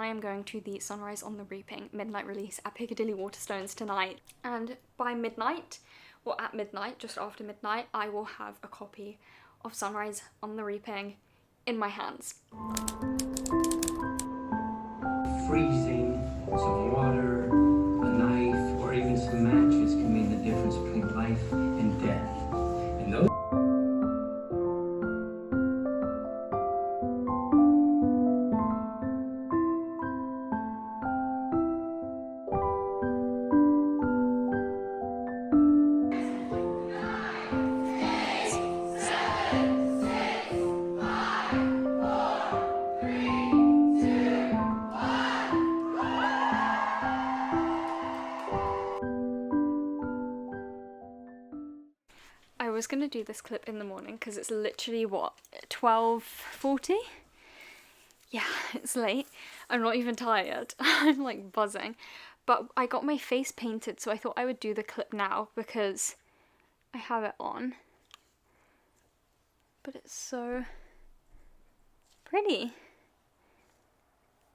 I am going to the Sunrise on the Reaping midnight release at Piccadilly Waterstones tonight, and by midnight, or at midnight, just after midnight, I will have a copy of Sunrise on the Reaping in my hands. Freezing, some water, a knife, or even some matches can mean the difference between life and death. And those I was gonna do this clip in the morning because it's literally what, 12:40? Yeah, it's late. I'm not even tired. I'm like buzzing. But I got my face painted, so I thought I would do the clip now because I have it on. But it's so pretty.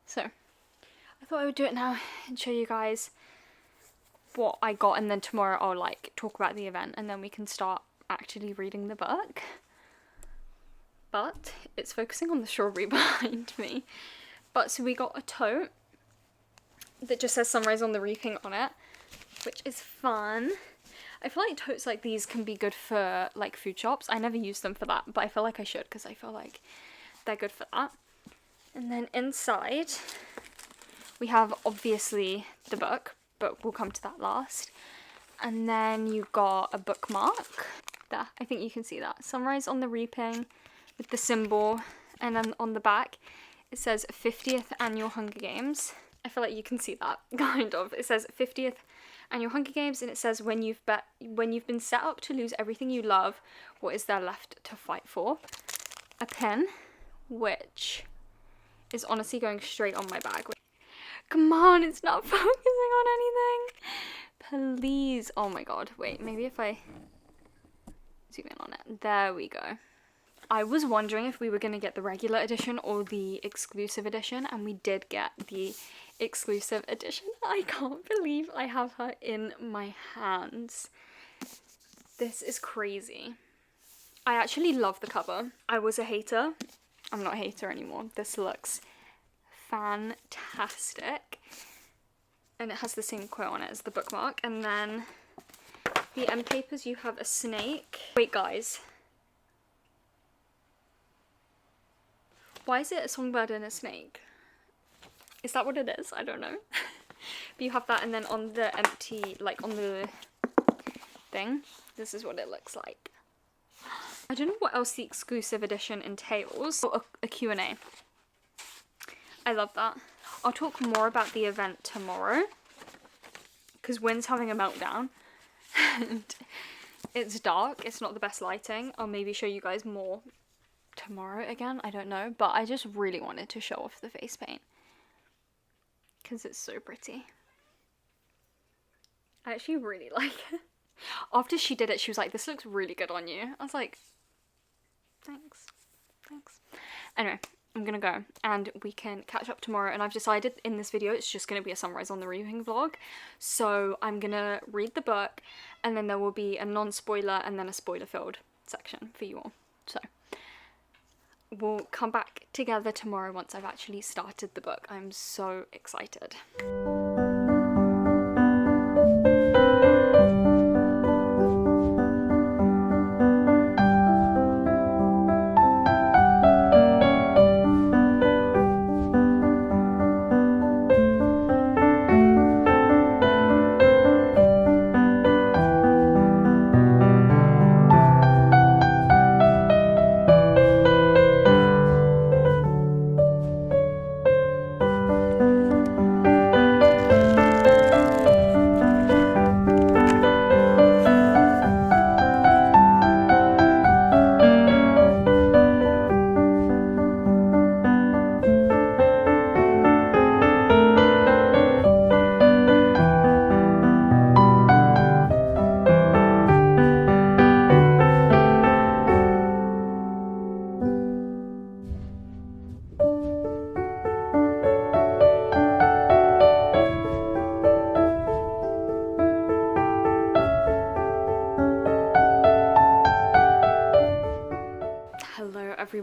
So I thought I would do it now and show you guys what I got, and then tomorrow I'll like talk about the event and then we can start actually reading the book. But it's focusing on the strawberry behind me. But so we got a tote that just says Sunrise on the Reaping on it, which is fun. I feel like totes like these can be good for like food shops. I never use them for that, but I feel like I should because I feel like they're good for that. And then inside we have obviously the book, but we'll come to that last. And then you got a bookmark there. I think you can see that. Sunrise on the Reaping with the symbol, and then on the back it says 50th Annual Hunger Games. I feel like you can see that, kind of. It says 50th Annual Hunger Games, and it says when you've been set up to lose everything you love, what is there left to fight for? A pin, which is honestly going straight on my bag. Come on, it's not focusing on anything. Please. Oh my god. Wait, maybe if I zoom in on it. There we go. I was wondering if we were going to get the regular edition or the exclusive edition, and we did get the exclusive edition. I can't believe I have her in my hands. This is crazy. I actually love the cover. I was a hater. I'm not a hater anymore. This looks fantastic. And it has the same quote on it as the bookmark. And then the end papers, you have a snake. Wait, guys. Why is it a songbird and a snake? Is that what it is? I don't know. But you have that, and then on the empty, like on the thing, this is what it looks like. I don't know what else the exclusive edition entails. Oh, a Q&A. I love that. I'll talk more about the event tomorrow because Wynn's having a meltdown and it's dark. It's not the best lighting. I'll maybe show you guys more tomorrow again. I don't know, but I just really wanted to show off the face paint because it's so pretty. I actually really like it. After she did it, she was like, this looks really good on you. I was like, thanks. Anyway, I'm gonna go and we can catch up tomorrow, and I've decided in this video it's just gonna be a Sunrise on the Reaping vlog. So I'm gonna read the book, and then there will be a non-spoiler and then a spoiler-filled section for you all. So we'll come back together tomorrow once I've actually started the book. I'm so excited.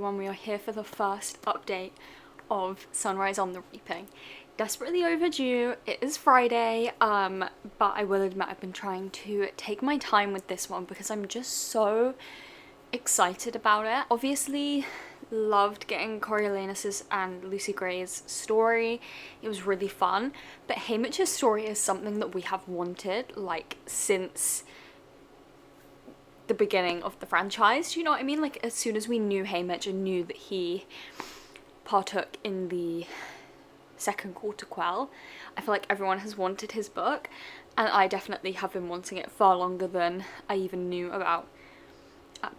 everyone, we are here for the first update of Sunrise on the Reaping. Desperately overdue. It is Friday, but I will admit I've been trying to take my time with this one because I'm just so excited about it. Obviously loved getting Coriolanus's and Lucy Gray's story. It was really fun, but Haymitch's story is something that we have wanted like since the beginning of the franchise. Do you know what I mean? Like as soon as we knew Haymitch and knew that he partook in the second quarter quell, I feel like everyone has wanted his book, and I definitely have been wanting it far longer than I even knew about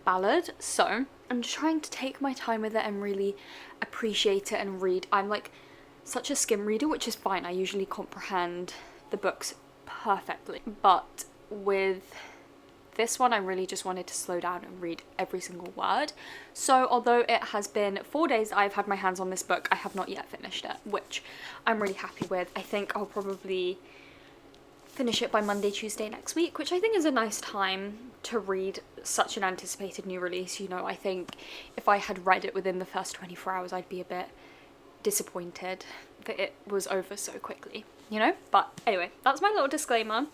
Ballad. So I'm just trying to take my time with it and really appreciate it and read. I'm like such a skim reader, which is fine. I usually comprehend the books perfectly, but with this one I really just wanted to slow down and read every single word. So although it has been 4 days I've had my hands on this book, I have not yet finished it, which I'm really happy with. I think I'll probably finish it by Monday, Tuesday next week, which I think is a nice time to read such an anticipated new release. You know, I think if I had read it within the first 24 hours, I'd be a bit disappointed that it was over so quickly, you know? But anyway, that's my little disclaimer.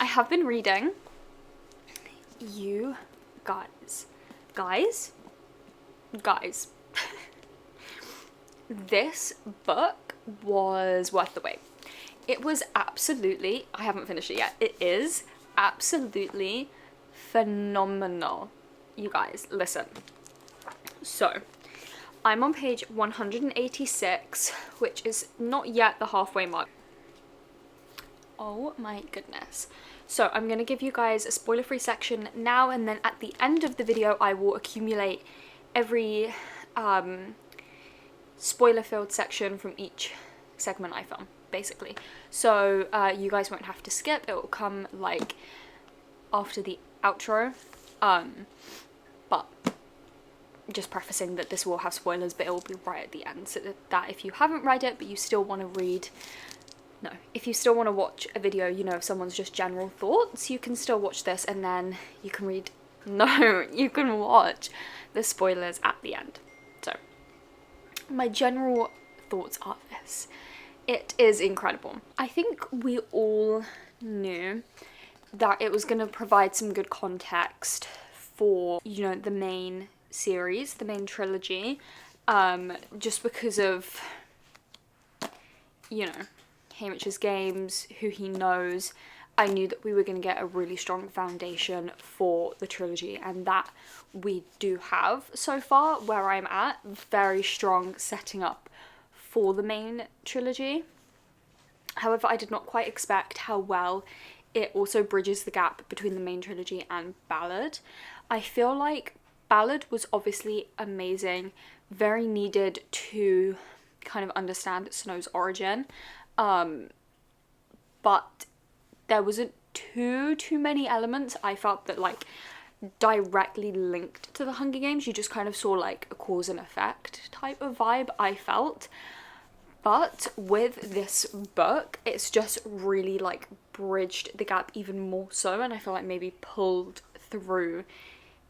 I have been reading. You guys, this book was worth the wait. It was absolutely, I haven't finished it yet, it is absolutely phenomenal. You guys, listen. So, I'm on page 186, which is not yet the halfway mark. Oh my goodness. So I'm going to give you guys a spoiler-free section now, and then at the end of the video I will accumulate every spoiler-filled section from each segment I film, basically. So you guys won't have to skip. It will come like after the outro, but just prefacing that this will have spoilers, but it will be right at the end, so that if you haven't read it but you still want to read, no, if you still want to watch a video, you know, of someone's just general thoughts, you can still watch this and then you can read, no, you can watch the spoilers at the end. So, my general thoughts are this. It is incredible. I think we all knew that it was going to provide some good context for, you know, the main series, the main trilogy, just because of, you know, Haymitch's games, who he knows. I knew that we were going to get a really strong foundation for the trilogy, and that we do have so far. Where I'm at, very strong setting up for the main trilogy. However, I did not quite expect how well it also bridges the gap between the main trilogy and Ballad. I feel like Ballad was obviously amazing, very needed to kind of understand Snow's origin. But there wasn't too many elements I felt that like directly linked to the Hunger Games. You just kind of saw like a cause and effect type of vibe, I felt. But with this book, it's just really like bridged the gap even more so, and I feel like maybe pulled through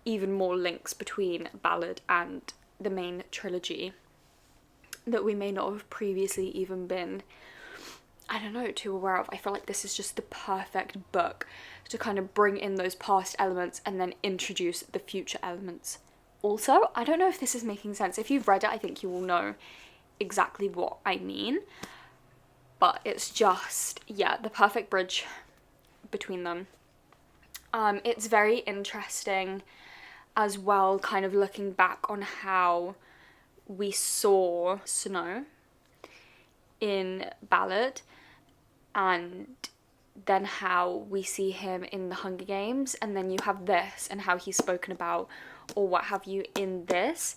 even more links between Ballad and the main trilogy that we may not have previously even been, I don't know, too aware of. I feel like this is just the perfect book to kind of bring in those past elements and then introduce the future elements. Also, I don't know if this is making sense. If you've read it, I think you will know exactly what I mean. But it's just, yeah, the perfect bridge between them. It's very interesting as well, kind of looking back on how we saw Snow in Ballad, and then how we see him in the Hunger Games, and then you have this and how he's spoken about or what have you in this.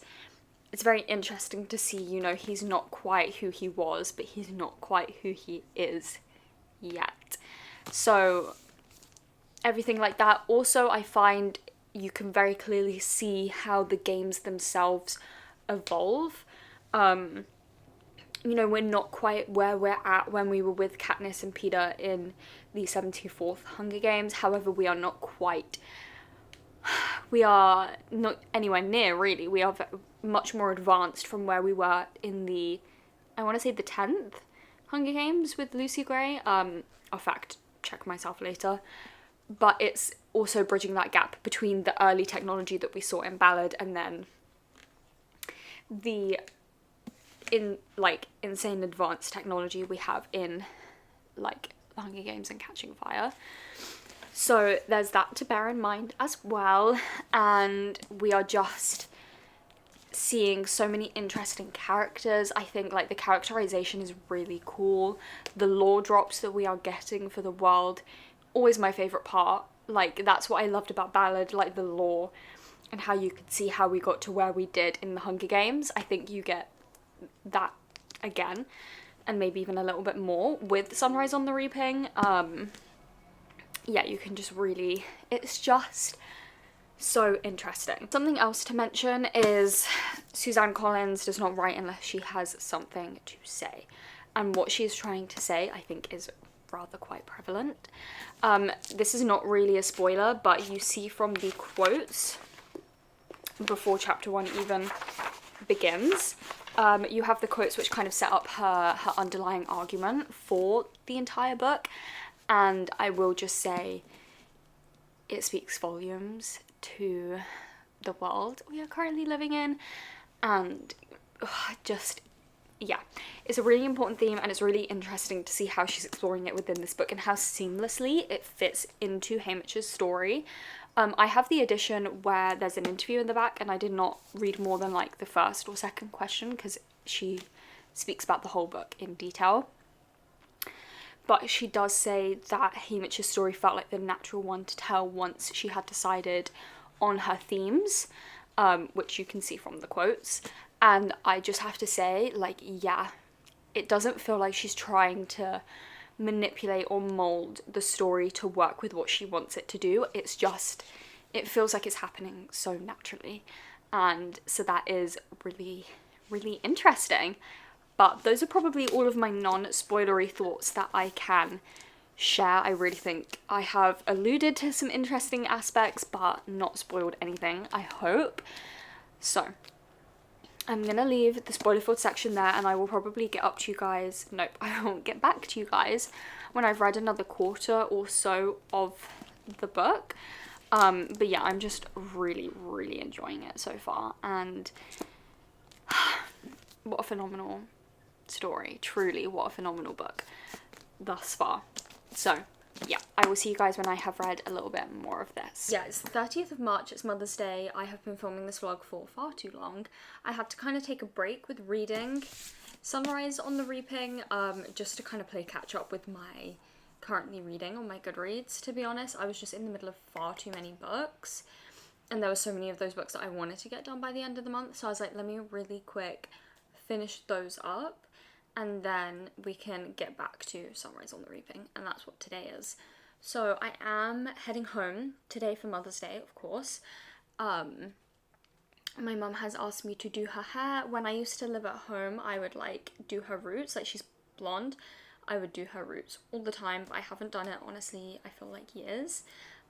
It's very interesting to see, you know, he's not quite who he was, but he's not quite who he is yet. So everything like that. Also, I find you can very clearly see how the games themselves evolve. You know, we're not quite where we're at when we were with Katniss and Peeta in the 74th Hunger Games. However, we are not quite we are not anywhere near, really. We are much more advanced from where we were in the, I want to say the 10th Hunger Games with Lucy Gray. I'll fact check myself later. But it's also bridging that gap between the early technology that we saw in Ballad and then the insane advanced technology we have in like the Hunger Games and Catching Fire. So there's that to bear in mind as well, and we are just seeing so many interesting characters. I think like the characterization is really cool. The lore drops that we are getting for the world, always my favorite part. Like that's what I loved about Ballad, like the lore and how you could see how we got to where we did in the Hunger Games. I think you get that again, and maybe even a little bit more with Sunrise on the Reaping. Yeah, you can just really, it's just so interesting. Something else to mention is Suzanne Collins does not write unless she has something to say. And what she's trying to say, I think, is rather quite prevalent. This is not really a spoiler, but you see from the quotes before chapter 1 even begins, you have the quotes which kind of set up her underlying argument for the entire book. And I will just say it speaks volumes to the world we are currently living in, and just, yeah, it's a really important theme, and it's really interesting to see how she's exploring it within this book and how seamlessly it fits into Haymitch's story. I have the edition where there's an interview in the back, and I did not read more than like the first or second question because she speaks about the whole book in detail. But she does say that Haymitch's story felt like the natural one to tell once she had decided on her themes, which you can see from the quotes. And I just have to say, like, yeah, it doesn't feel like she's trying to manipulate or mold the story to work with what she wants it to do. It's just, it feels like it's happening so naturally. And so that is really, really interesting. But those are probably all of my non-spoilery thoughts that I can share. I really think I have alluded to some interesting aspects, but not spoiled anything, I hope. So I'm gonna leave the spoiler-filled section there, and I will probably get up to you guys. Nope, I won't get back to you guys when I've read another quarter or so of the book. But yeah, I'm just really, really enjoying it so far, and what a phenomenal story. Truly, what a phenomenal book thus far. So yeah, I will see you guys when I have read a little bit more of this. Yeah, it's the 30th of March, it's Mother's Day. I have been filming this vlog for far too long. I had to kind of take a break with reading Sunrise on the Reaping, just to kind of play catch up with my currently reading on my Goodreads, to be honest. I was just in the middle of far too many books, and there were so many of those books that I wanted to get done by the end of the month, so I was like, let me really quick finish those up, and then we can get back to Sunrise on the Reaping, and that's what today is. So I am heading home today for Mother's Day, of course. My mum has asked me to do her hair. When I used to live at home, I would like do her roots, like she's blonde. I would do her roots all the time, but I haven't done it, honestly, I feel like years.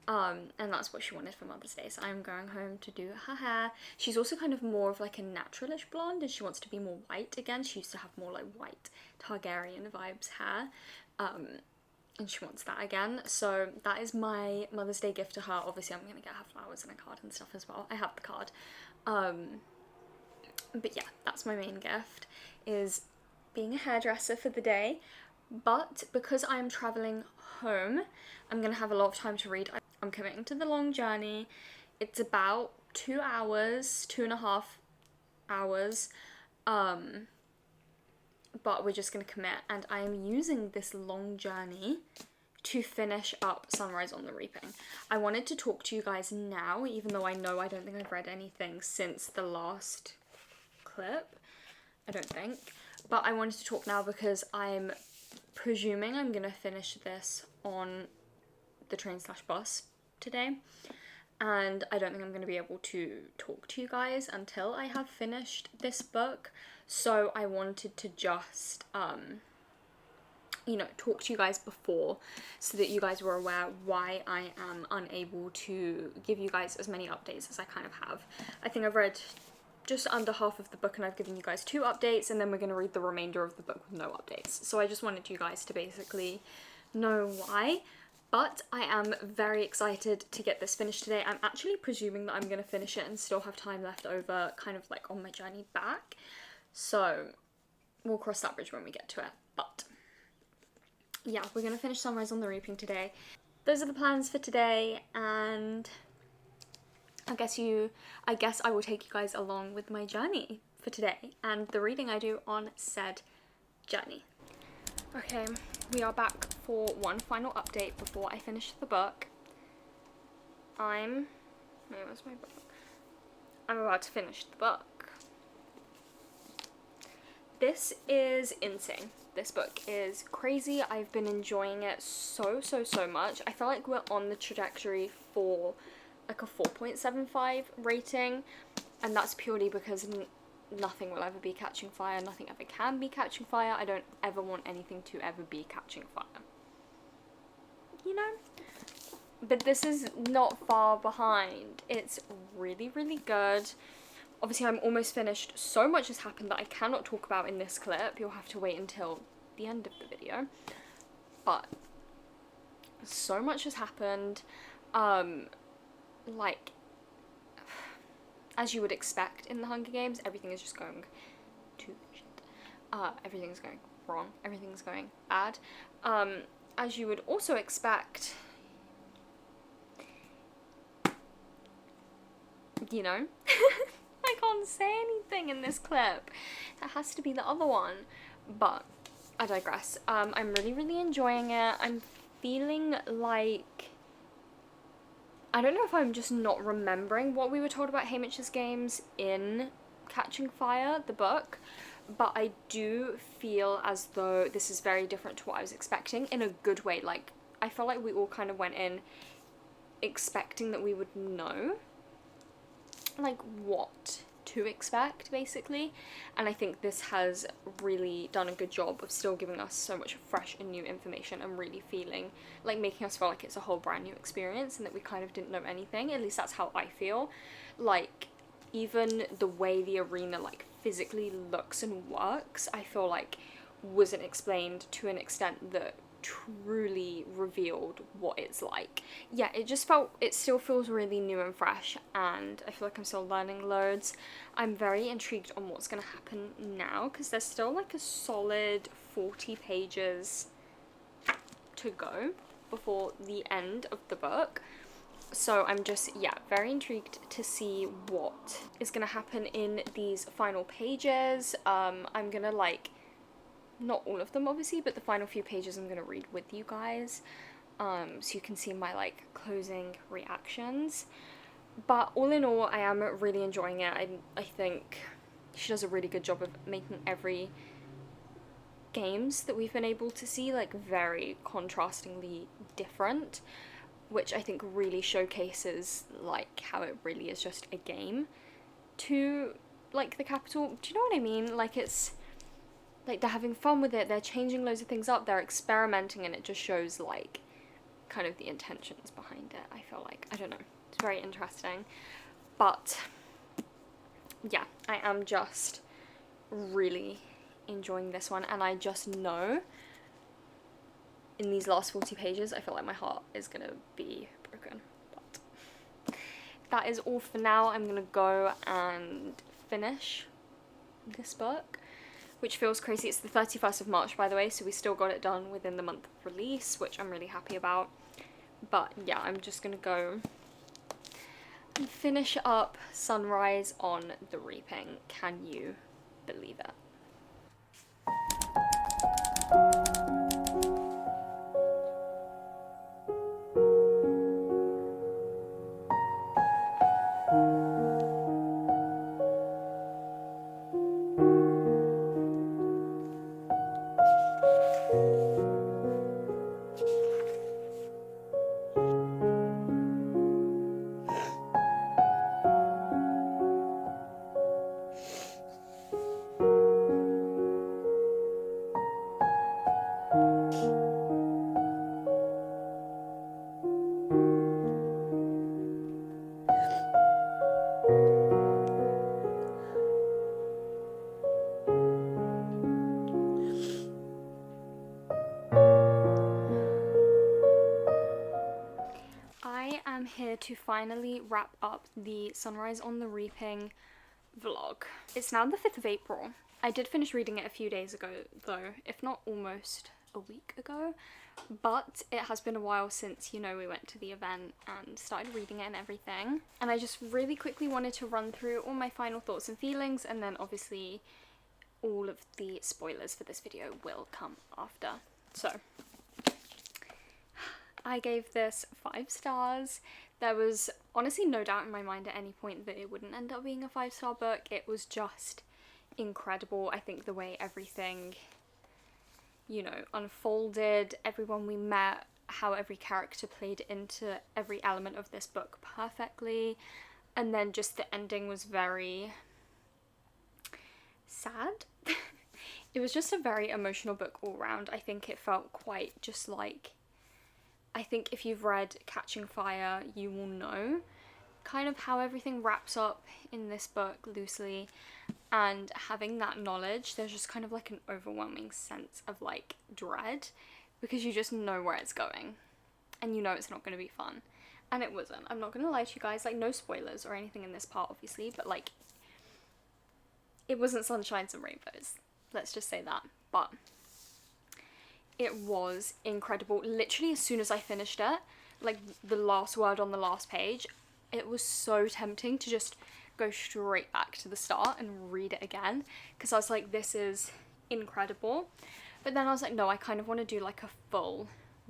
And that's what she wanted for Mother's Day, so I'm going home to do her hair. She's also kind of more of like a naturalish blonde, and she wants to be more white again. She used to have more like white Targaryen vibes hair, and she wants that again. So that is my Mother's Day gift to her. Obviously I'm gonna get her flowers and a card and stuff as well. I have the card. But yeah, that's my main gift, is being a hairdresser for the day. But because I am traveling home, I'm gonna have a lot of time to read. I'm committing to the long journey. It's about 2 hours, 2.5 hours, but we're just gonna commit, and I am using this long journey to finish up Sunrise on the Reaping. I wanted to talk to you guys now, even though I know I don't think I've read anything since the last clip, I don't think, but I wanted to talk now because I'm presuming I'm gonna finish this on the train/bus today, and I don't think I'm going to be able to talk to you guys until I have finished this book, so I wanted to just you know, talk to you guys before so that you guys were aware why I am unable to give you guys as many updates as I kind of have. I think I've read just under half of the book and I've given you guys 2 updates, and then we're going to read the remainder of the book with no updates. So I just wanted you guys to basically know why. But I am very excited to get this finished today. I'm actually presuming that I'm going to finish it and still have time left over kind of like on my journey back. So we'll cross that bridge when we get to it. But yeah, we're going to finish Sunrise on the Reaping today. Those are the plans for today, and I guess I will take you guys along with my journey for today and the reading I do on said journey. Okay, we are back for one final update before I finish the book. Where's my book? I'm about to finish the book. This is insane. This book is crazy. I've been enjoying it so much. I feel like we're on the trajectory for like a 4.75 rating, and that's purely because nothing will ever be catching fire, nothing ever can be catching fire. I don't ever want anything to ever be catching fire, you know? But this is not far behind. It's really good. Obviously I'm almost finished. So much has happened that I cannot talk about in this clip. You'll have to wait until the end of the video. But so much has happened. Like, as you would expect in the Hunger Games, everything is just going to shit. Everything's going wrong. Everything's going bad. As you would also expect, you know, I can't say anything in this clip. That has to be the other one. But I digress. I'm really enjoying it. I'm feeling like, I don't know if I'm just not remembering what we were told about Haymitch's games in Catching Fire, the book, but I do feel as though this is very different to what I was expecting in a good way. Like, I feel like we all kind of went in expecting that we would know, like, what to expect, basically, and I think this has really done a good job of still giving us so much fresh and new information and really feeling like making us feel like it's a whole brand new experience and that we kind of didn't know anything. At least that's how I feel. Like, even the way the arena like physically looks and works, I feel like wasn't explained to an extent that truly revealed what it's like. Yeah, it still feels really new and fresh, and I feel like I'm still learning loads. I'm very intrigued on what's gonna happen now, because there's still like a solid 40 pages to go before the end of the book. So I'm just, yeah, very intrigued to see what is gonna happen in these final pages. I'm gonna like, not all of them obviously, but the final few pages I'm gonna read with you guys, so you can see my like closing reactions. But all in all, I am really enjoying it. I think she does a really good job of making every games that we've been able to see like very contrastingly different, which I think really showcases like how it really is just a game to like the Capitol. Do you know what I mean? Like, it's like they're having fun with it, they're changing loads of things up, they're experimenting, and it just shows like kind of the intentions behind it, I feel like. I don't know, it's very interesting. But yeah, I am just really enjoying this one, and I just know in these last 40 pages I feel like my heart is gonna be broken. But that is all for now. I'm gonna go and finish this book, which feels crazy. It's the 31st of March, by the way, so we still got it done within the month of release, which I'm really happy about. But yeah, I'm just gonna go and finish up Sunrise on the Reaping. Can you believe it? to finally wrap up the Sunrise on the Reaping vlog. It's now the 5th of April. I did finish reading it a few days ago though, if not almost a week ago, but it has been a while since, you know, we went to the event and started reading it and everything. And I just really quickly wanted to run through all my final thoughts and feelings, and then obviously all of the spoilers for this video will come after. So I gave this 5 stars. There was honestly no doubt in my mind at any point that it wouldn't end up being a 5-star book. It was just incredible. I think the way everything, you know, unfolded, everyone we met, how every character played into every element of this book perfectly, and then just the ending was very sad. It was just a very emotional book all round. I think it felt quite just like, I think if you've read Catching Fire, you will know kind of how everything wraps up in this book loosely, and having that knowledge, there's just kind of like an overwhelming sense of like dread, because you just know where it's going and you know it's not going to be fun. And it wasn't. I'm not going to lie to you guys, like no spoilers or anything in this part obviously, but like it wasn't sunshines and rainbows, let's just say that. But it was incredible. Literally as soon as I finished it, like the last word on the last page, it was so tempting to just go straight back to the start and read it again, because I was like, this is incredible. But then I was like, no, I kind of want to do like a full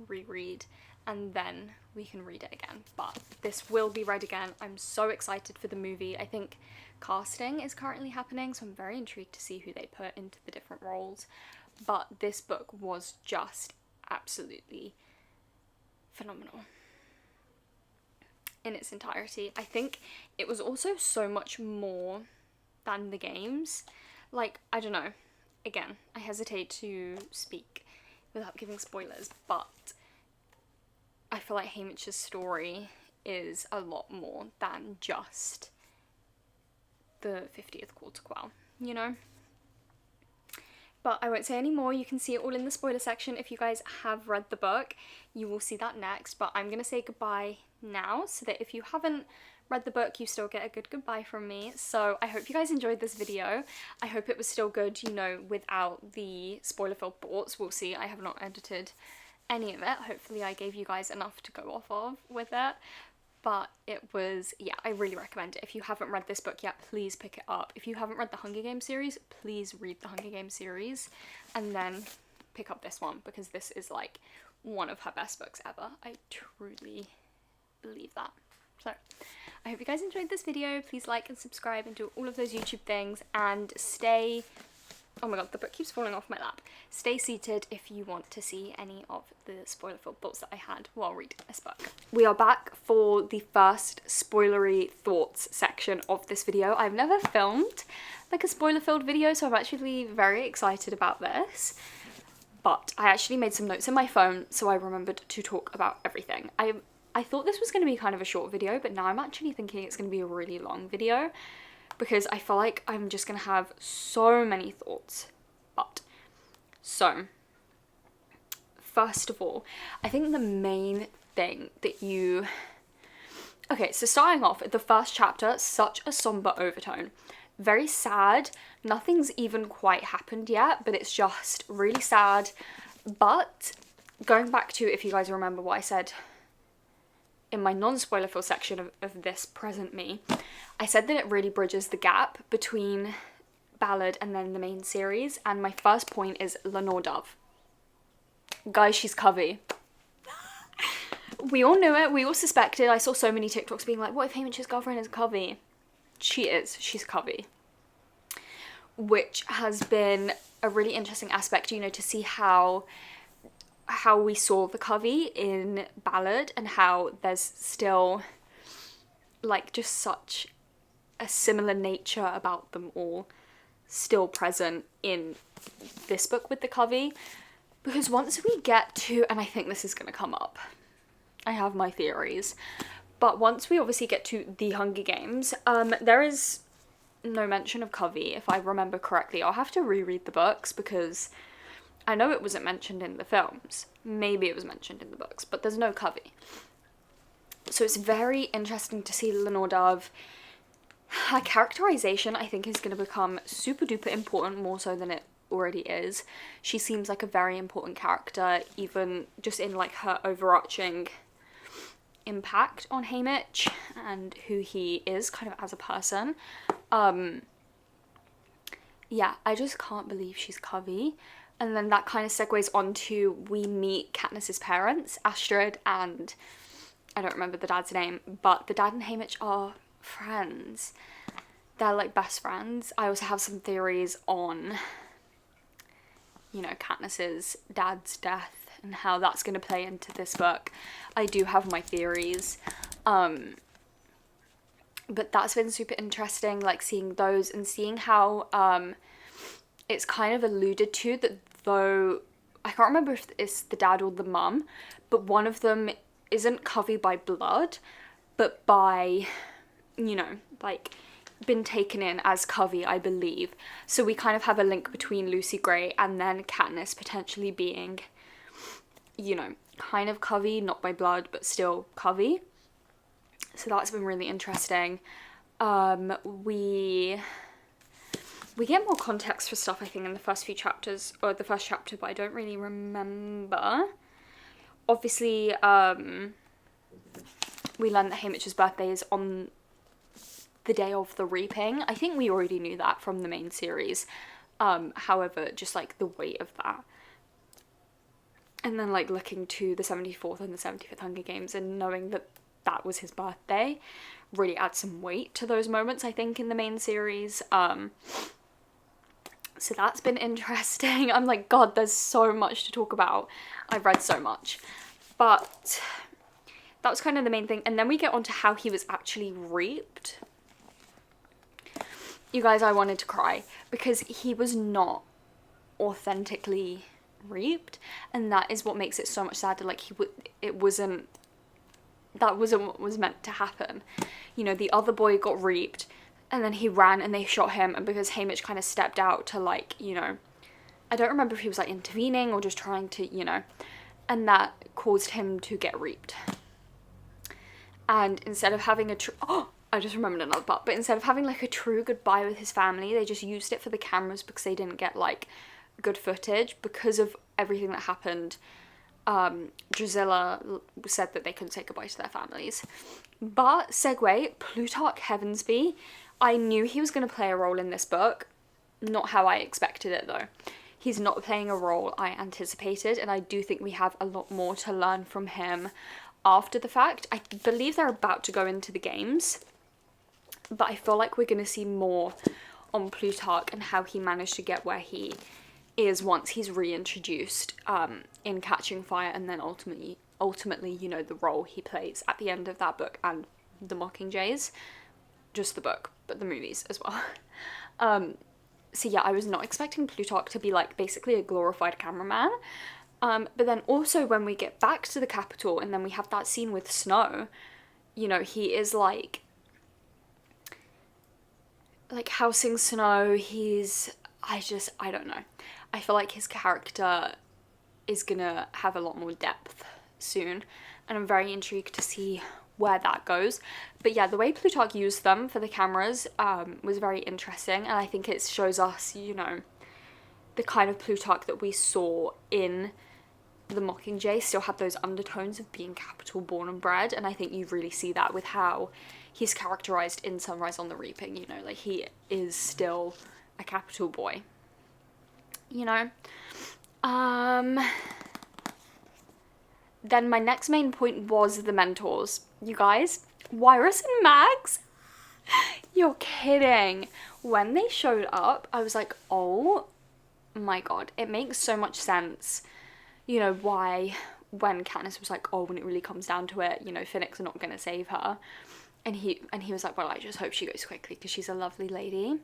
reread and then we can read it again. But this will be read again. I'm so excited for the movie. I think casting is currently happening, so I'm very intrigued to see who they put into the different roles. But this book was just absolutely phenomenal in its entirety. I think it was also so much more than the games. Like, I don't know, again, I hesitate to speak without giving spoilers, but I feel like Haymitch's story is a lot more than just the 50th Quarter Quell, you know? But I won't say any more. You can see it all in the spoiler section. If you guys have read the book, you will see that next. But I'm going to say goodbye now, so that if you haven't read the book, you still get a good goodbye from me. So I hope you guys enjoyed this video. I hope it was still good, you know, without the spoiler-filled thoughts. We'll see. I have not edited any of it. Hopefully I gave you guys enough to go off of with it. But it was, yeah, I really recommend it. If you haven't read this book yet, please pick it up. If you haven't read the Hunger Games series, please read the Hunger Games series and then pick up this one, because this is like one of her best books ever. I truly believe that. So I hope you guys enjoyed this video. Please like and subscribe and do all of those YouTube things, and stay, oh my god, the book keeps falling off my lap. Stay seated if you want to see any of the spoiler-filled thoughts that I had while reading this book. We are back for the first spoilery thoughts section of this video. I've never filmed like a spoiler-filled video, so I'm actually very excited about this. But I actually made some notes in my phone, so I remembered to talk about everything. I thought this was going to be kind of a short video, but now I'm actually thinking it's going to be a really long video, because I feel like I'm just going to have so many thoughts. But, so, first of all, I think the main thing that you... Okay, so starting off, the first chapter, such a somber overtone. Very sad, nothing's even quite happened yet, but it's just really sad. But, going back to, if you guys remember what I said in my non-spoiler filled section of this present me, I said that it really bridges the gap between Ballad and then the main series, and my first point is Lenore Dove. Guys, she's Covey. We all knew it, we all suspected. I saw so many TikToks being like, what if Haymitch's girlfriend is Covey? She is, she's Covey. Which has been a really interesting aspect, you know, to see how we saw the Covey in Ballad, and how there's still like just such a similar nature about them all still present in this book with the Covey. Because once we get to, and I think this is going to come up, I have my theories, but once we obviously get to the Hunger Games, there is no mention of Covey, if I remember correctly. I'll have to reread the books, because I know it wasn't mentioned in the films. Maybe it was mentioned in the books, but there's no Covey. So it's very interesting to see Lenore Dove. Her characterization, I think, is going to become super duper important, more so than it already is. She seems like a very important character, even just in like her overarching impact on Haymitch and who he is kind of as a person. Yeah, I just can't believe she's Covey. And then that kind of segues on to we meet Katniss's parents, Astrid and I don't remember the dad's name, but the dad and Haymitch are friends. They're like best friends. I also have some theories on, you know, Katniss's dad's death and how that's going to play into this book. I do have my theories. But that's been super interesting, like seeing those and seeing how it's kind of alluded to that, though I can't remember if it's the dad or the mum, but one of them isn't Covey by blood, but by, you know, like been taken in as Covey, I believe. So we kind of have a link between Lucy Gray and then Katniss potentially being, you know, kind of Covey, not by blood, but still Covey. So that's been really interesting. We get more context for stuff, I think, in the first few chapters, or the first chapter, but I don't really remember. Obviously, we learned that Haymitch's birthday is on the day of the reaping. I think we already knew that from the main series. However, just like the weight of that. And then like looking to the 74th and the 75th Hunger Games and knowing that that was his birthday really adds some weight to those moments, I think, in the main series. So that's been interesting. I'm like, God, there's so much to talk about. I've read so much. But that was kind of the main thing. And then we get on to how he was actually reaped. You guys, I wanted to cry because he was not authentically reaped. And that is what makes it so much sadder. Like, that wasn't what was meant to happen. You know, the other boy got reaped and then he ran and they shot him, and because Haymitch kind of stepped out to, like, you know, I don't remember if he was like intervening or just trying to, you know, and that caused him to get reaped. And instead of having I just remembered another part, but instead of having like a true goodbye with his family, they just used it for the cameras because they didn't get like good footage because of everything that happened. Drusilla said that they couldn't say goodbye to their families. But segue, Plutarch Heavensbee. I knew he was going to play a role in this book. Not how I expected it though. He's not playing a role I anticipated, and I do think we have a lot more to learn from him after the fact. I believe they're about to go into the games, but I feel like we're going to see more on Plutarch and how he managed to get where he is once he's reintroduced in Catching Fire, and then ultimately, you know, the role he plays at the end of that book and the Mockingjays. Just the book, but the movies as well. So yeah, I was not expecting Plutarch to be like basically a glorified cameraman. But then also when we get back to the capital and then we have that scene with Snow, you know, he is like housing Snow. I don't know. I feel like his character is gonna have a lot more depth soon, and I'm very intrigued to see where that goes. But yeah, the way Plutarch used them for the cameras was very interesting, and I think it shows us, you know, the kind of Plutarch that we saw in the Mockingjay still had those undertones of being capital born and bred, and I think you really see that with how he's characterized in Sunrise on the Reaping. You know, like, he is still a capital boy, you know. Then my next main point was the mentors. You guys, Wirus and Mags, you're kidding. When they showed up, I was like, oh my God, it makes so much sense, you know, why when Katniss was like, oh, when it really comes down to it, you know, Finnick's not gonna save her, and he was like, well, I just hope she goes quickly because she's a lovely lady.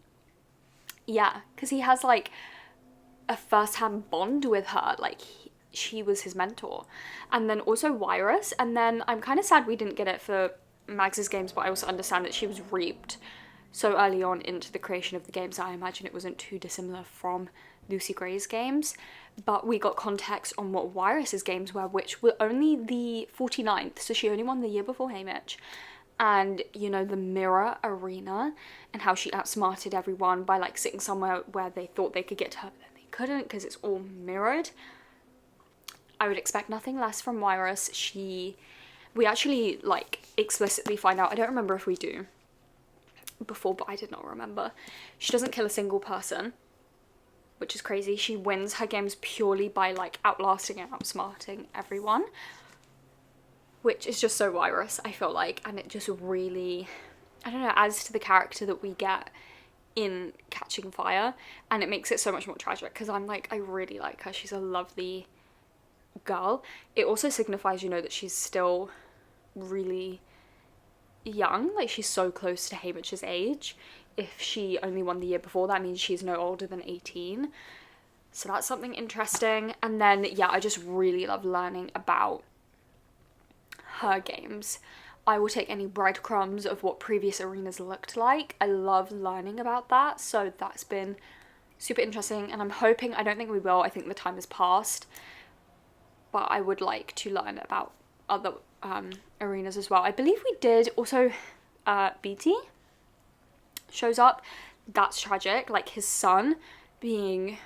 Yeah, because he has like a first-hand bond with her, like she was his mentor. And then also Wirus, and then I'm kind of sad we didn't get it for Mags's games, but I also understand that she was reaped so early on into the creation of the games that I imagine it wasn't too dissimilar from Lucy Gray's games, but we got context on what Wirus's games were, which were only the 49th, so she only won the year before Haymitch. And, you know, the mirror arena and how she outsmarted everyone by, like, sitting somewhere where they thought they could get to her, but then they couldn't because it's all mirrored. I would expect nothing less from Wirus. We actually, like, explicitly find out, I don't remember if we do before, but I did not remember. She doesn't kill a single person, which is crazy. She wins her games purely by, like, outlasting and outsmarting everyone, which is just so Wirus, I feel like, and it just really, I don't know, adds to the character that we get in Catching Fire, and it makes it so much more tragic, because I'm like, I really like her. She's a lovely girl. It also signifies, you know, that she's still really young, like she's so close to Haymitch's age. If she only won the year before, that means she's no older than 18. So that's something interesting. And then, yeah, I just really love learning about her games. I will take any breadcrumbs of what previous arenas looked like. I love learning about that, so that's been super interesting, and I'm hoping, I don't think we will, I think the time has passed, but I would like to learn about other arenas as well. I believe we did also, BT shows up. That's tragic, like his son being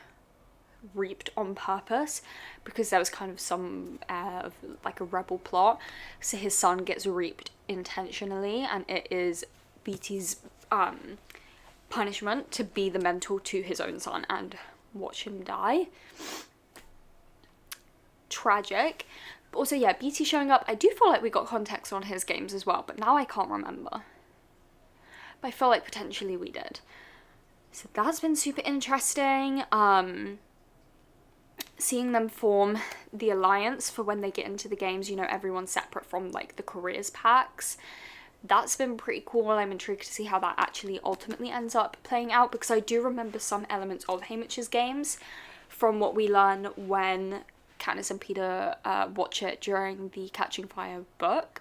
reaped on purpose, because there was kind of some of like a rebel plot, so his son gets reaped intentionally, and it is BT's punishment to be the mentor to his own son and watch him die. Tragic. But also, yeah, BT showing up, I do feel like we got context on his games as well, but now I can't remember, but I feel like potentially we did. So that's been super interesting. Seeing them form the alliance for when they get into the games, you know, everyone's separate from like the careers packs. That's been pretty cool. I'm intrigued to see how that actually ultimately ends up playing out, because I do remember some elements of Haymitch's games from what we learn when Katniss and Peeta watch it during the Catching Fire book.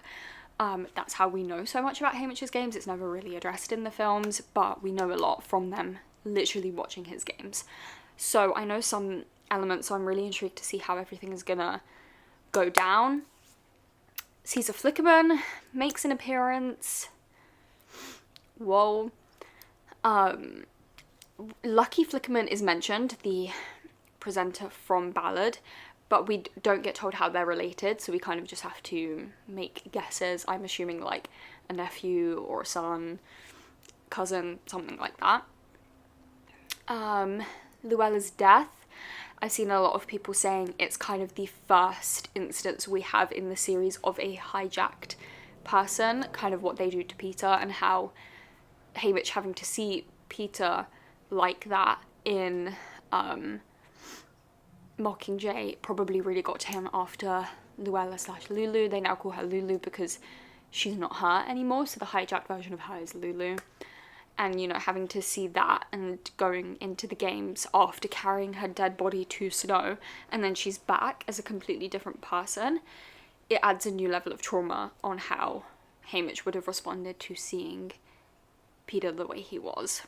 That's how we know so much about Haymitch's games. It's never really addressed in the films, but we know a lot from them literally watching his games. So I know some elements, so I'm really intrigued to see how everything is gonna go down. Caesar Flickerman makes an appearance. Whoa. Lucky Flickerman is mentioned, the presenter from Ballad, but we don't get told how they're related, so we kind of just have to make guesses. I'm assuming like a nephew or a son, cousin, something like that. Luella's death. I've seen a lot of people saying it's kind of the first instance we have in the series of a hijacked person, kind of what they do to Peeta, and how Haymitch having to see Peeta like that in Mockingjay probably really got to him after Luella/Lulu. They now call her Lulu because she's not her anymore, so the hijacked version of her is Lulu. And, you know, having to see that and going into the games after carrying her dead body to Snow, and then she's back as a completely different person, it adds a new level of trauma on how Haymitch would have responded to seeing Peeta the way he was.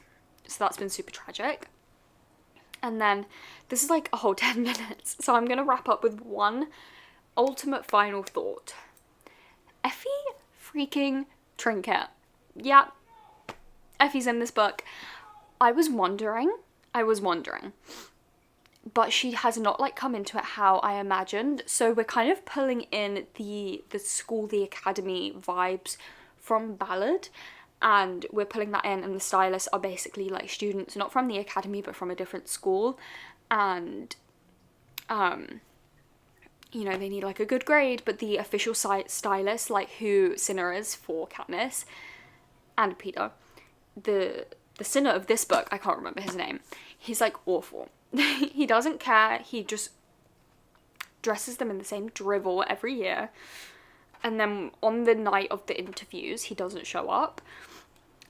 So that's been super tragic. And then, this is like a whole 10 minutes, so I'm going to wrap up with one ultimate final thought. Effie freaking Trinket. Yeah. Effie's in this book. I was wondering, but she has not like come into it how I imagined, so we're kind of pulling in the school, the academy vibes from Ballad, and we're pulling that in, and the stylists are basically like students not from the academy but from a different school, and you know, they need like a good grade, but the official stylist, like who Cinna is for Katniss and Peeta, the Cinna of this book, I can't remember his name, he's like awful. He doesn't care, he just dresses them in the same drivel every year, and then on the night of the interviews he doesn't show up.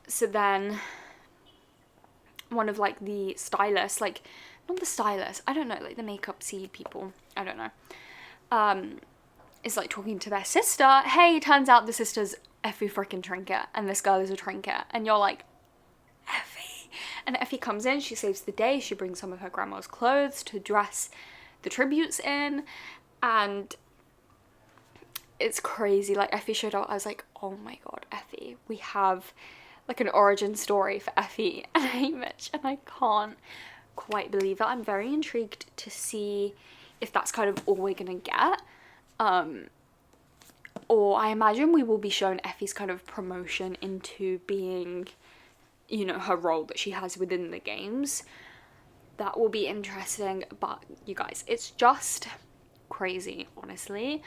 So then one of like the stylists, like not the stylist, I don't know, like the makeup C people, I don't know, is like talking to their sister. Hey, turns out the sister's Effie freaking Trinket and this girl is a Trinket, and you're like, Effie? And Effie comes in, she saves the day, she brings some of her grandma's clothes to dress the tributes in, and it's crazy. Like, Effie showed up, I was like, oh my god, Effie, we have like an origin story for Effie and Haymitch, and I can't quite believe it. I'm very intrigued to see if that's kind of all we're gonna get, or I imagine we will be shown Effie's kind of promotion into being, you know, her role that she has within the games. That will be interesting, but you guys, it's just crazy, honestly.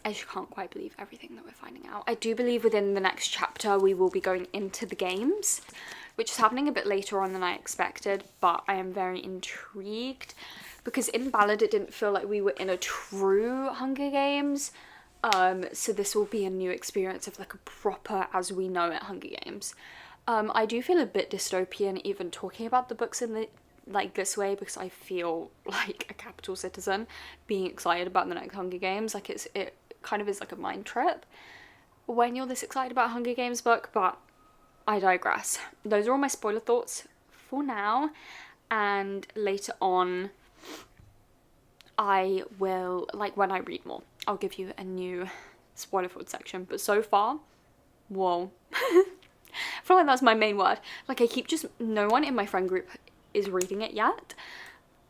I just can't quite believe everything that we're finding out. I do believe within the next chapter we will be going into the games, which is happening a bit later on than I expected, but I am very intrigued because in Ballad it didn't feel like we were in a true Hunger Games. So this will be a new experience of like a proper as we know it Hunger Games. I do feel a bit dystopian even talking about the books in the like this way, because I feel like a capital citizen being excited about the next Hunger Games. Like it kind of is like a mind trip when you're this excited about a Hunger Games book, but I digress. Those are all my spoiler thoughts for now, and later on I will, like when I read more, I'll give you a new spoiler filled section. But so far, whoa. I feel like that's my main word. Like I keep just, no one in my friend group is reading it yet,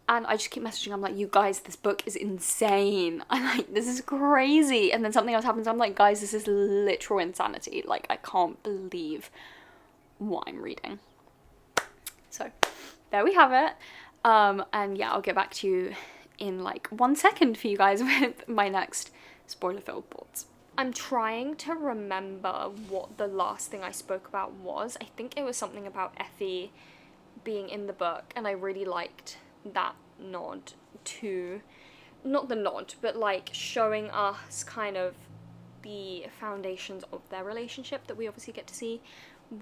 and I just keep messaging, I'm like, you guys, this book is insane. I'm like, this is crazy. And then something else happens, I'm like, guys, this is literal insanity. Like, I can't believe what I'm reading. So, there we have it. And yeah, I'll get back to you in like 1 second for you guys with my next spoiler-filled thoughts. I'm trying to remember what the last thing I spoke about was. I think it was something about Effie being in the book, and I really liked that nod to, not the nod, but like showing us kind of the foundations of their relationship that we obviously get to see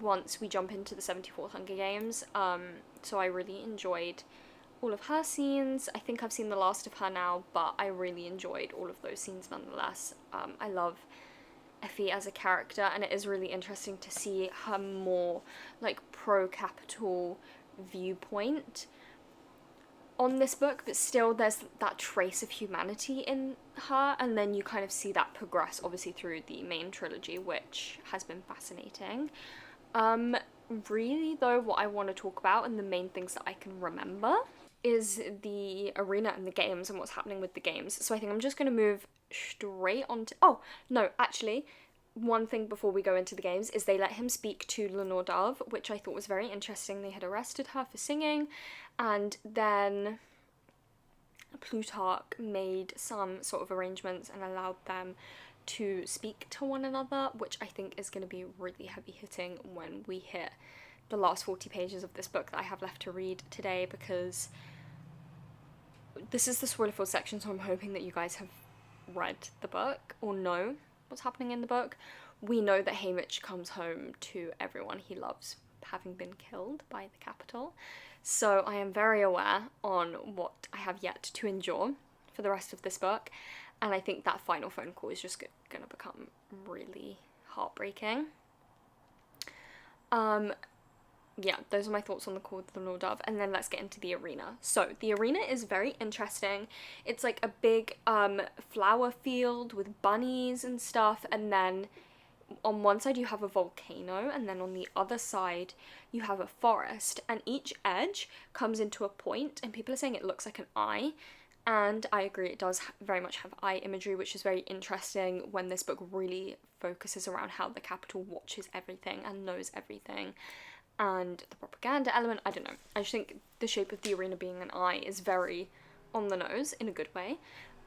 once we jump into the 74th Hunger Games. So I really enjoyed all of her scenes. I think I've seen the last of her now, but I really enjoyed all of those scenes nonetheless. I love Effie as a character, and it is really interesting to see her more like pro-capital viewpoint on this book, but still there's that trace of humanity in her, and then you kind of see that progress obviously through the main trilogy, which has been fascinating. Really though, what I want to talk about and the main things that I can remember is the arena and the games and what's happening with the games. So I think I'm just going to move straight on to, oh no, actually one thing before we go into the games is they let him speak to Lenore Dove, which I thought was very interesting. They had arrested her for singing, and then Plutarch made some sort of arrangements and allowed them to speak to one another, which I think is going to be really heavy hitting when we hit the last 40 pages of this book that I have left to read today, because this is the spoiler-filled section, so I'm hoping that you guys have read the book or know what's happening in the book. We know that Haymitch comes home to everyone he loves having been killed by the Capitol, so I am very aware on what I have yet to endure for the rest of this book, and I think that final phone call is just going to become really heartbreaking. Yeah, those are my thoughts on the call with Lenore Dove, and then let's get into the arena. So, the arena is very interesting. It's like a big flower field with bunnies and stuff, and then on one side you have a volcano, and then on the other side you have a forest, and each edge comes into a point, and people are saying it looks like an eye, and I agree, it does very much have eye imagery, which is very interesting when this book really focuses around how the Capitol watches everything and knows everything. And the propaganda element, I don't know. I just think the shape of the arena being an eye is very on the nose in a good way.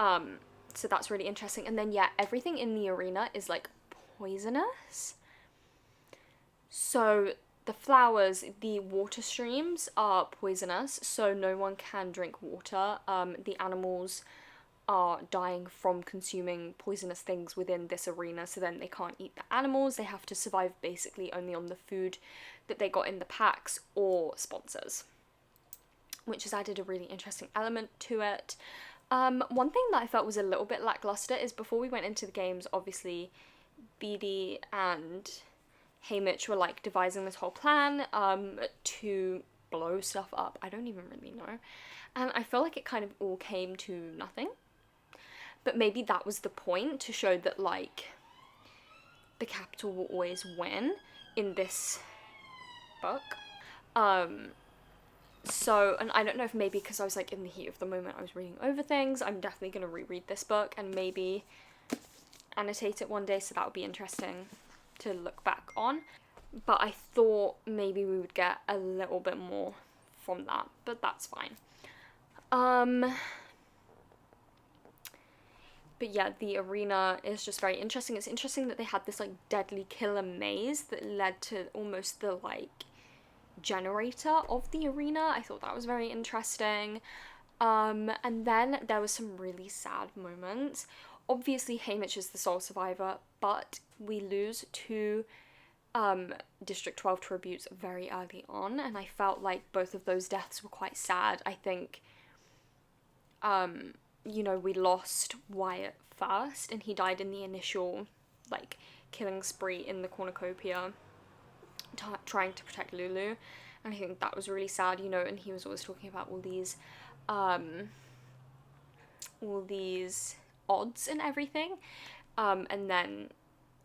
So that's really interesting. And then, yeah, everything in the arena is, like, poisonous. So the flowers, the water streams are poisonous, so no one can drink water. The animals are dying from consuming poisonous things within this arena, so then they can't eat the animals. They have to survive basically only on the food that they got in the packs or sponsors, which has added a really interesting element to it. One thing that I felt was a little bit lackluster is before we went into the games, obviously Beetee and Haymitch were like devising this whole plan to blow stuff up. I don't even really know. And I feel like it kind of all came to nothing. But maybe that was the point, to show that like the capital will always win in this book. So, and I don't know if maybe because I was like in the heat of the moment I was reading over things, I'm definitely going to reread this book and maybe annotate it one day, so that would be interesting to look back on. But I thought maybe we would get a little bit more from that, but that's fine. But yeah, the arena is just very interesting. It's interesting that they had this like deadly killer maze that led to almost the like generator of the arena. I thought that was very interesting. And then there was some really sad moments. Obviously Haymitch is the sole survivor, but we lose two District 12 tributes very early on, and I felt like both of those deaths were quite sad. I think you know, we lost Wyatt first, and he died in the initial, like, killing spree in the cornucopia, trying to protect Lulu, and I think that was really sad, you know, and he was always talking about all these odds and everything, and then,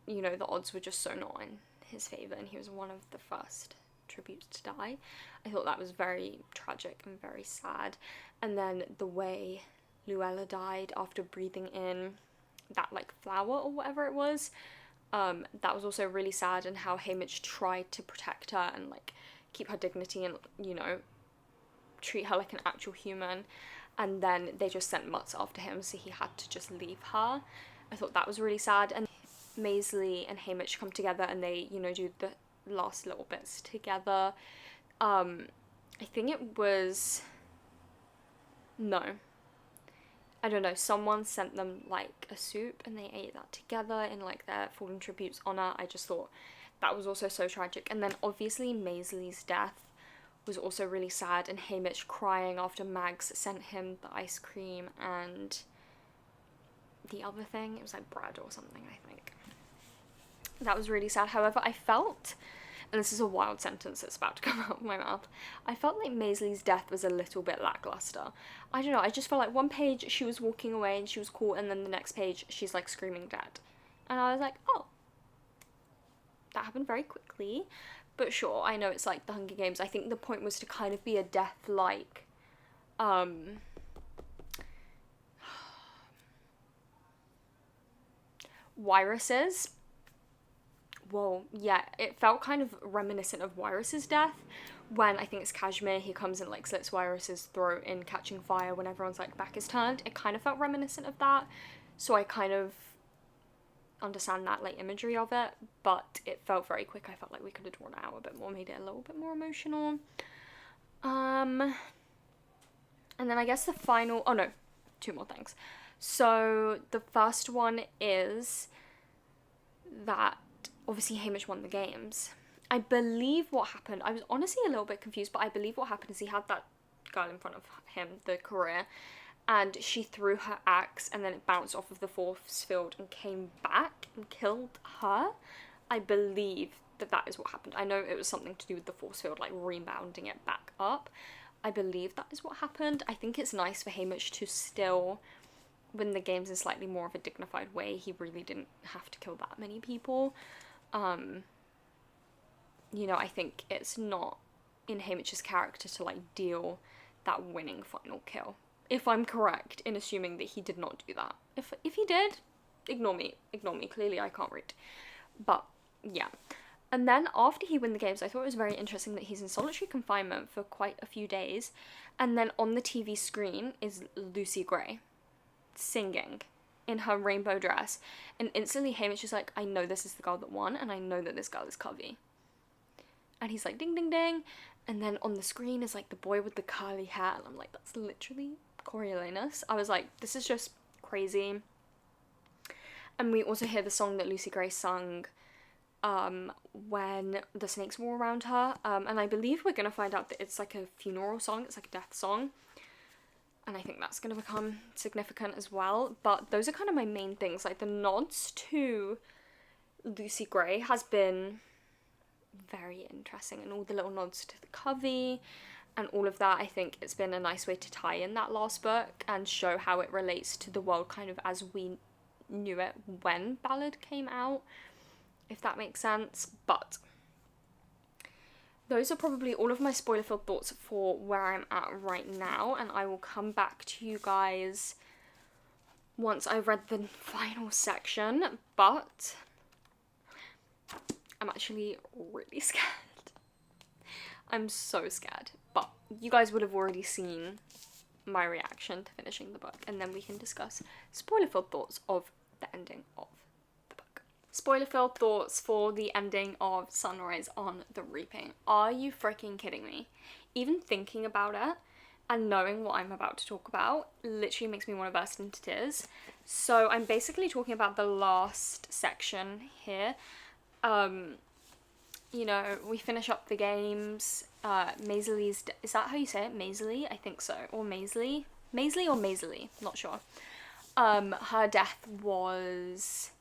you know, the odds were just so not in his favour, and he was one of the first tributes to die. I thought that was very tragic and very sad. And then the way Luella died after breathing in that like flower or whatever it was, that was also really sad, and how Haymitch tried to protect her and like keep her dignity and, you know, treat her like an actual human, and then they just sent Mutz after him, so he had to just leave her. I thought that was really sad. And Maisley and Haymitch come together and they, you know, do the last little bits together. I think it was, no, I don't know, someone sent them like a soup and they ate that together in like their fallen tributes honor. I just thought that was also so tragic. And then obviously Maisley's death was also really sad, and Haymitch crying after Mags sent him the ice cream and the other thing, it was like bread or something, I think. That was really sad. However, I felt, and this is a wild sentence that's about to come out of my mouth, I felt like Maisley's death was a little bit lackluster. I don't know, I just felt like one page she was walking away and she was cool, and then the next page she's like screaming dead. And I was like, oh, that happened very quickly. But sure, I know it's like the Hunger Games. I think the point was to kind of be a death like, Wiress's. Whoa, yeah, it felt kind of reminiscent of Wiress's death, when I think it's Kashmir, he comes and like slits Wiress's throat in Catching Fire when everyone's like back is turned. It kind of felt reminiscent of that, so I kind of understand that like imagery of it, but it felt very quick. I felt like we could have drawn it out a bit more, made it a little bit more emotional. And then I guess the final, oh no, two more things. So the first one is that obviously Haymitch won the games. I believe what happened, I was honestly a little bit confused, but I believe what happened is he had that girl in front of him, the career, and she threw her axe and then it bounced off of the force field and came back and killed her. I believe that that is what happened. I know it was something to do with the force field, like rebounding it back up. I believe that is what happened. I think it's nice for Haymitch to still win the games in slightly more of a dignified way. He really didn't have to kill that many people. You know, I think it's not in Haymitch's character to like deal that winning final kill. If I'm correct in assuming that he did not do that. If he did, ignore me. Clearly I can't read. But yeah. And then after he won the games, I thought it was very interesting that he's in solitary confinement for quite a few days, and then on the TV screen is Lucy Gray singing in her rainbow dress, and instantly Haymitch is like, I know this is the girl that won, and I know that this girl is Covey. And he's like, ding ding ding, and then on the screen is like the boy with the curly hair, and I'm like, that's literally Coriolanus. I was like, this is just crazy. And we also hear the song that Lucy Gray sung when the snakes were around her, and I believe we're gonna find out that it's like a funeral song, it's like a death song, and I think that's gonna become significant as well. But those are kind of my main things. Like the nods to Lucy Gray has been very interesting, and all the little nods to the Covey and all of that. I think it's been a nice way to tie in that last book and show how it relates to the world kind of as we knew it when Ballad came out, if that makes sense. But those are probably all of my spoiler-filled thoughts for where I'm at right now, and I will come back to you guys once I've read the final section. But I'm actually really scared. I'm so scared. But you guys would have already seen my reaction to finishing the book, and then we can discuss spoiler-filled thoughts of the ending of the book. Spoiler-filled thoughts for the ending of Sunrise on the Reaping. Are you freaking kidding me? Even thinking about it and knowing what I'm about to talk about literally makes me want to burst into tears. So I'm basically talking about the last section here. You know, we finish up the games. Maisley's, is that how you say it? Maisley? I think so. Or Maisley? Maisley or Maisley? Not sure. Her death was,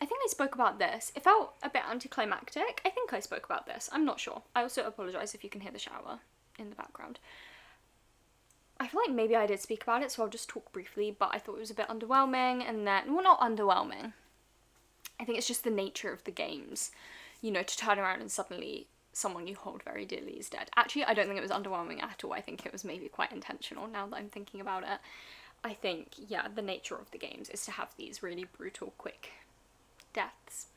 I think I spoke about this. It felt a bit anticlimactic. I think I spoke about this. I'm not sure. I also apologise if you can hear the shower in the background. I feel like maybe I did speak about it, so I'll just talk briefly, but I thought it was a bit underwhelming, and then, well, not underwhelming. I think it's just the nature of the games, you know, to turn around and suddenly someone you hold very dearly is dead. Actually, I don't think it was underwhelming at all. I think it was maybe quite intentional now that I'm thinking about it. I think, yeah, the nature of the games is to have these really brutal, quick deaths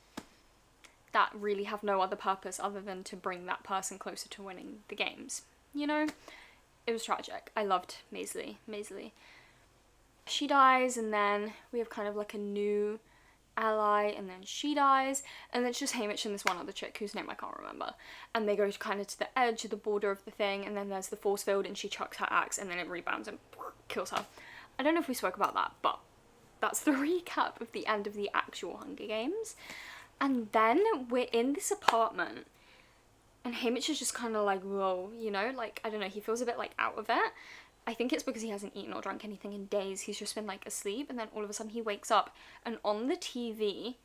that really have no other purpose other than to bring that person closer to winning the games, you know? It was tragic. I loved Maisley. She dies, and then we have kind of like a new ally, and then she dies, and then it's just Haymitch and this one other chick whose name I can't remember, and they go kind of to the edge of the border of the thing, and then there's the force field, and she chucks her axe, and then it rebounds and kills her. I don't know if we spoke about that, but that's the recap of the end of the actual Hunger Games. And then we're in this apartment, and Haymitch is just kind of like, whoa, you know, like, I don't know, he feels a bit like out of it. I think it's because he hasn't eaten or drunk anything in days. He's just been like asleep, and then all of a sudden he wakes up, and on the TV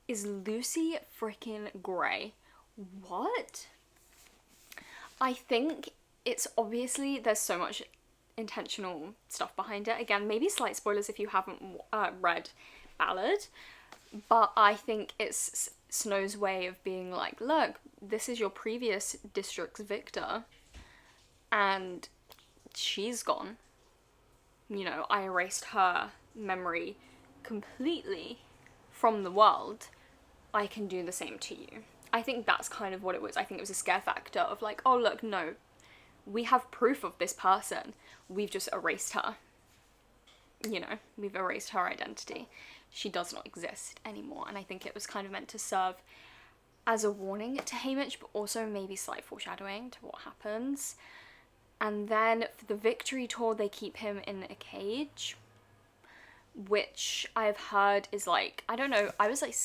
is Lucy freaking Gray. What? I think it's obviously, there's so much intentional stuff behind it. Again, maybe slight spoilers if you haven't read Ballad, but I think it's Snow's way of being like, look, this is your previous district's victor, and she's gone. You know, I erased her memory completely from the world. I can do the same to you. I think that's kind of what it was. I think it was a scare factor of like, oh look, no, we have proof of this person. We've just erased her. You know, we've erased her identity. She does not exist anymore. And I think it was kind of meant to serve as a warning to Haymitch, but also maybe slight foreshadowing to what happens. And then for the victory tour, they keep him in a cage, which I've heard is like, I don't know, I was like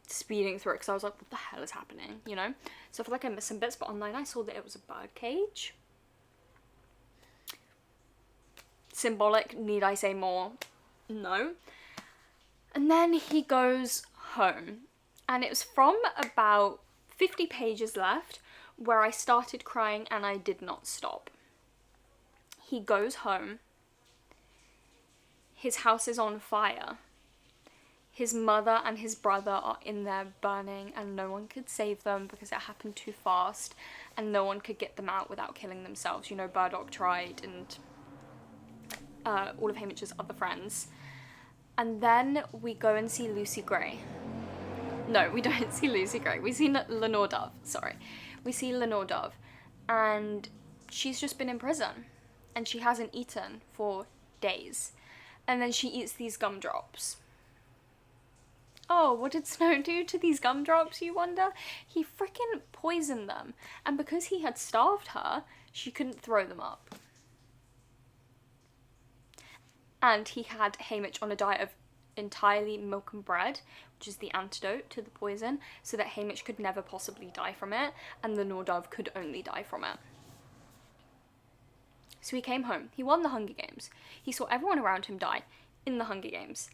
speeding through it because I was like, what the hell is happening, you know? So I feel like I missed some bits, but online I saw that it was a bird cage. Symbolic, need I say more? No. And then he goes home, and it was from about 50 pages left where I started crying and I did not stop. He goes home. His house is on fire. His mother and his brother are in there burning, and no one could save them because it happened too fast, and no one could get them out without killing themselves. You know, Burdock tried, and all of Haymitch's other friends. And then we go and see Lucy Gray. No, we don't see Lucy Gray. We see Lenore Dove, sorry. We see Lenore Dove, and she's just been in prison, and she hasn't eaten for days. And then she eats these gumdrops. Oh, what did Snow do to these gumdrops, you wonder? He freaking poisoned them, and because he had starved her, she couldn't throw them up. And he had Haymitch on a diet of entirely milk and bread, which is the antidote to the poison, so that Haymitch could never possibly die from it, and Lenore Dove could only die from it. So he came home. He won the Hunger Games. He saw everyone around him die in the Hunger Games.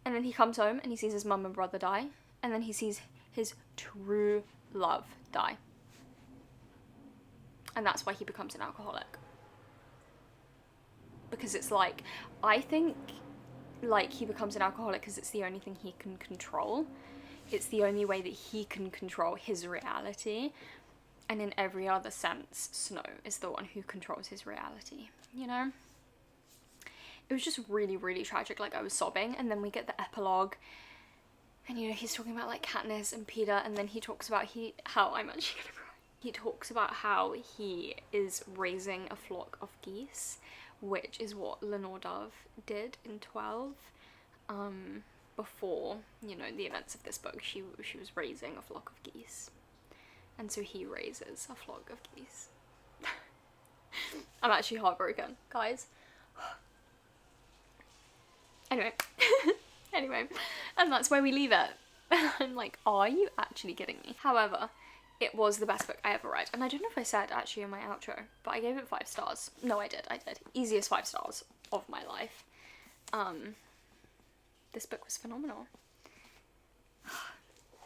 And then he comes home and he sees his mum and brother die. And then he sees his true love, die. And that's why he becomes an alcoholic. Because it's like, I think, like, he becomes an alcoholic because it's the only thing he can control. It's the only way that he can control his reality. And in every other sense, Snow is the one who controls his reality, you know? It was just really, really tragic. Like, I was sobbing, and then we get the epilogue, and, you know, he's talking about, like, Katniss and Peeta, and then he talks about how I'm actually gonna cry. He talks about how he is raising a flock of geese, which is what Lenore Dove did in 12, before, you know, the events of this book. She was raising a flock of geese, and so he raises a flock of geese. I'm actually heartbroken, guys. Anyway, and that's where we leave it. I'm like, are you actually kidding me? However, it was the best book I ever read, and I don't know if I said actually in my outro, but I gave it 5 stars. No, I did. Easiest 5 stars of my life. This book was phenomenal.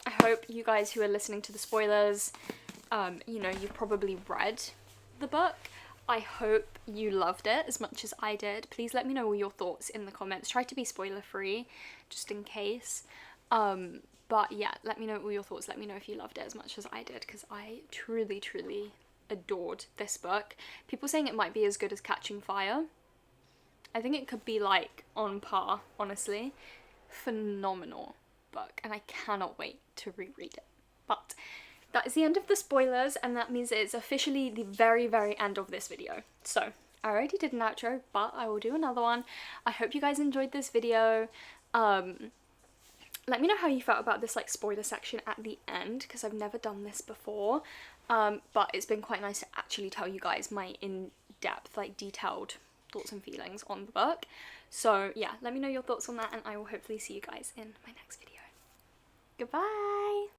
I hope you guys who are listening to the spoilers, you know, you've probably read the book. I hope you loved it as much as I did. Please let me know all your thoughts in the comments. Try to be spoiler free, just in case. But yeah, let me know all your thoughts. Let me know if you loved it as much as I did, because I truly, truly adored this book. People saying it might be as good as Catching Fire. I think it could be like on par, honestly. Phenomenal book, and I cannot wait to reread it. But that is the end of the spoilers, and that means it's officially the very, very end of this video. So, I already did an outro, but I will do another one. I hope you guys enjoyed this video. Let me know how you felt about this, like, spoiler section at the end, because I've never done this before. But it's been quite nice to actually tell you guys my in-depth, like, detailed thoughts and feelings on the book. So, yeah, let me know your thoughts on that, and I will hopefully see you guys in my next video. Goodbye!